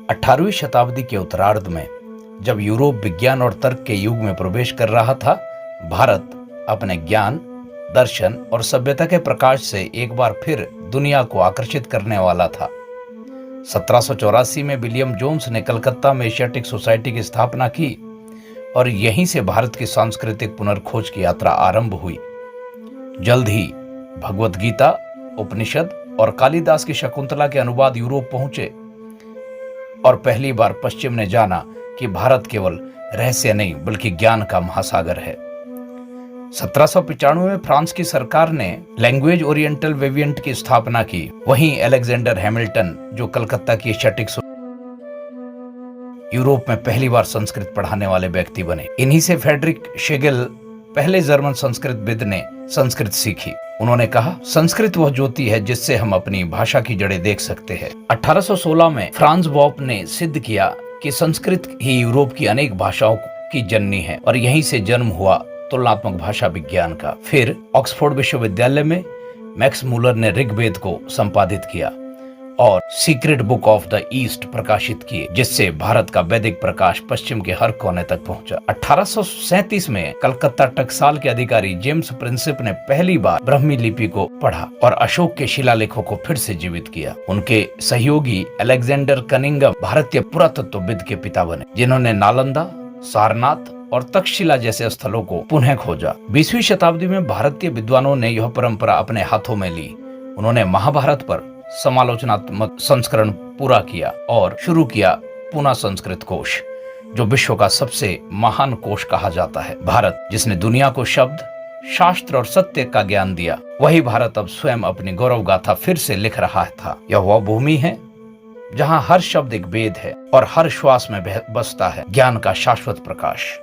18वीं शताब्दी के उत्तरार्ध में जब यूरोप विज्ञान और तर्क के युग में प्रवेश कर रहा था, भारत अपने ज्ञान, दर्शन और सभ्यता के प्रकाश से एक बार फिर दुनिया को आकर्षित करने वाला था। 1784 में विलियम जोन्स ने कलकत्ता में एशियाटिक सोसाइटी की स्थापना की और यहीं से भारत की सांस्कृतिक पुनर्खोज की यात्रा आरंभ हुई। जल्द ही भगवत गीता, उपनिषद और कालिदास की शकुंतला के अनुवाद यूरोप पहुंचे और पहली बार पश्चिम ने जाना कि भारत केवल रहस्य नहीं बल्कि ज्ञान का महासागर है। 1795 में फ्रांस की सरकार ने लैंग्वेज ओरिएंटल वेविएंट की स्थापना की। वहीं अलेक्जेंडर हैमिल्टन, जो कलकत्ता की एशियाटिक यूरोप में पहली बार संस्कृत पढ़ाने वाले व्यक्ति बने। इन्हीं से फ्रेडरिक शेगेल, पहले जर्मन संस्कृतविद ने संस्कृत सीखी। उन्होंने कहा, संस्कृत वह ज्योति है जिससे हम अपनी भाषा की जड़ें देख सकते हैं। 1816 में फ्रांस बॉप ने सिद्ध किया कि संस्कृत ही यूरोप की अनेक भाषाओं की जननी है और यहीं से जन्म हुआ तुलनात्मक भाषा विज्ञान का। फिर ऑक्सफोर्ड विश्वविद्यालय में मैक्स मूलर ने ऋग्वेद को संपादित किया और secret book of the east प्रकाशित किए, जिससे भारत का वैदिक प्रकाश पश्चिम के हर कोने तक पहुंचा। 1837 में कलकत्ता टकसाल के अधिकारी जेम्स प्रिंसिप ने पहली बार ब्राह्मी लिपि को पढ़ा और अशोक के शिलालेखों को फिर से जीवित किया। उनके सहयोगी अलेक्जेंडर कनिंघम भारतीय पुरातत्वविद के पिता बने, जिन्होंने नालंदा, सारनाथ और तक्षशिला जैसे स्थलों को पुनः खोजा। 20वीं शताब्दी में भारतीय विद्वानों ने यह परंपरा अपने हाथों में ली। उन्होंने महाभारत पर समालोचनात्मक संस्करण पूरा किया और शुरू किया पूना संस्कृत कोश, जो विश्व का सबसे महान कोश कहा जाता है। भारत, जिसने दुनिया को शब्द, शास्त्र और सत्य का ज्ञान दिया, वही भारत अब स्वयं अपनी गौरव गाथा फिर से लिख रहा था। यह वह भूमि है जहां हर शब्द एक वेद है और हर श्वास में बसता है ज्ञान का शाश्वत प्रकाश।